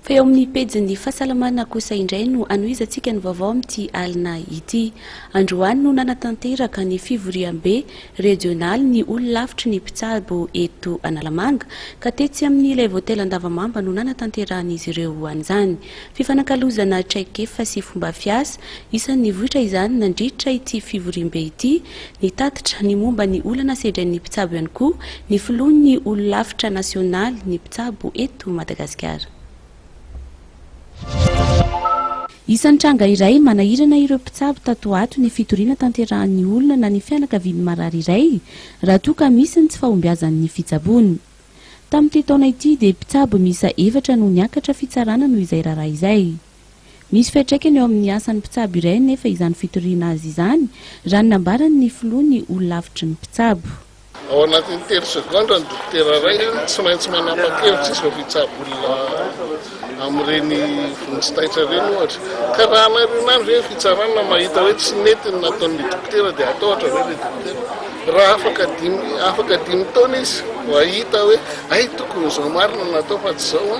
Fa eo amin'ny pejin'ny fahasalamana kosa indray no anoizantsika ny vaovao amin'ity alina ity. Androany no nanatanteraka ny fivoriam-be rejionaly ny olilafitry ny mpitsabo eto Analamanga ka tetsy amin'ilay votely Andavamamba no nanatanterahan'izy ireo an'izany. Fifanakalozana traikefa sy fomba fiasa isan'ny vohitra izany nandritra ity fivoriam-be ity, ny tatitra ny momba ny olana sedrain'ny mpitsabo ihany koa, ny filohan'ny olilafitra nasionaly ny mpitsabo eto Madagasikara. Isan'ny tranga iray manahirana ireo mpitsabo tato ato ny fitoriana tanterahan'ny olona na ny fianakaviany marary iray raha toa ka misy ny tsy fahombiazan'ny fitsaboana. Tamin'ity taona ity dia mpitsabo misa 4 no niakatra fitsarana no izay raharaha izay. Misy fiantraikany eo amin'ny asan'ny mpitsabo iray nefa izany fitoriana azy izany raha nambarany ny filohan'ny olilafitry ny mpitsabo. Ao anatin'ny 3 sekondra ny dokotera iray tsy maintsy manapa-kevitra izy mpitsabo amin'ireny vonintsitaitra ireny ohatra. Ka raha anareo ve fitsarana mahita hoe tsy nety ny nataon'ny dokotera dia atao ohatra hoe dokotera. Raha afaka 5 taona izy wahita hoe ay tokony izao marina natao fa tsy izao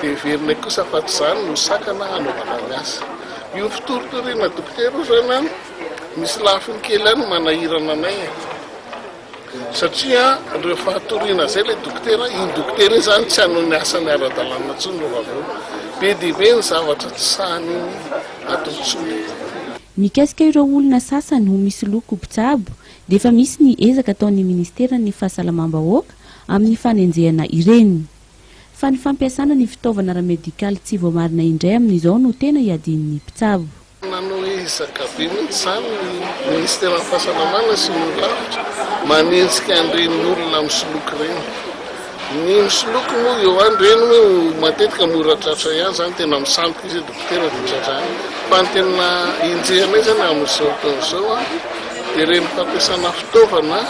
dia verina kosa fa tsy izany no sakana anaovana ny asa. Io fitoritoriana dokotera izany misy lafiny kely any manahirana anay. Satria rehefa fatoriana izay ilay dokotera, iny dokotera izany tsy hanao ny asany ara-dalàna intsony no vaovao. Be dia be ny zavatra tsy sahany atao intsony. Mikasika ireo olona sasany ho misy loko mpitsabo dia efa misy ny ezaka ataon'ny ministeran'ny fahasalamam-bahoaka amin'ny fanenjehana ireny. Fa ny fampiasana ny fitaovana ara-medikaly tsy voamarina indray amin'izao no tena iadian'ny mpitsabo. Nanao ezaka be mihitsy izany ny ministeran'ny fahasalamana sy ny olilafitra manenjika an'ireny olona misoloky ireny. Ny misoloky moa eo andreny moa matetika mora tratra ihany izany, tena misandoka izy dokotera dia tratrany. Fa ny tena enjehana izany amin'izao taon'izao dia ireny fampiasana fitaovana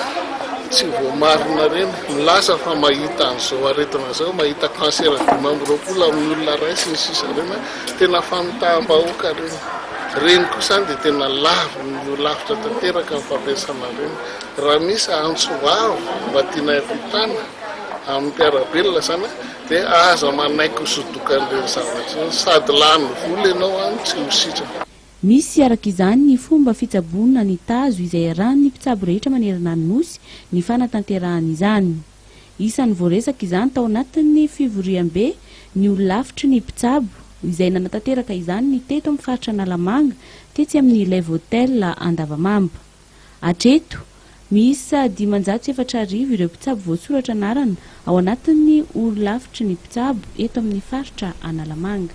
tsy voamarina ireny. Milaza fa mahita an'izao aretina izao, mahita kansera 520 amin'ny olona ray sy ny sisa ireny, tena famitaham-bahoaka ireny. Reny kosa dia tena lavo ny olilafitra tanteraka ny fampiasana ireny. Raha misy antsoavo mba tiana havitana amin'ny mpiarabelona izany dia aza manaiky hosodokan'ireny zavatra sady lany vola ianao tsy hositrana. Misy araka izany ny fomba fitsaboana ny tazo izay arahan'ny mpitsabo rehetra manerana ny nosy ny fanatanterahana izany. Isan'ny voaresaka izany tao anatin'ny fivoriam-be ny olilafitry ny mpitsabo izay nanatanteraka izany ny teto amin'ny faritra Analamanga tetsy amin'ilay votely Andavamamba. Hatreto miisa 570 ireo mpitsabo voasoratra anarana ao anatin'ny olilafitry ny mpitsabo eto amin'ny faritra Analamanga.